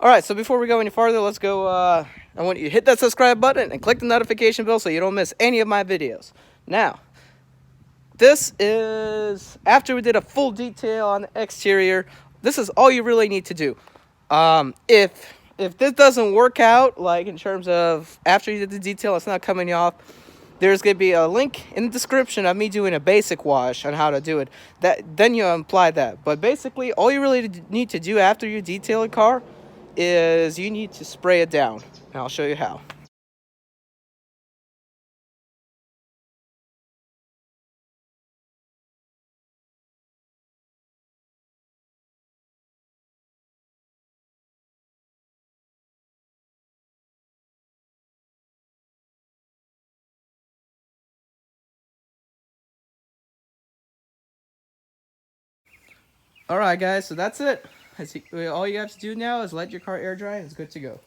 Alright, so before we go any farther, let's go, I want you to hit that subscribe button and click the notification bell so you don't miss any of my videos. Now, this is, after we did a full detail on the exterior, this is all you really need to do. If this doesn't work out, like in terms of after you did the detail, it's not coming off, there's going to be a link in the description of me doing a basic wash on how to do it. Then you apply that. But basically, all you really need to do after you detail a car is you need to spray it down. And I'll show you how. Alright guys, so that's it. All you have to do now is let your car air dry and it's good to go.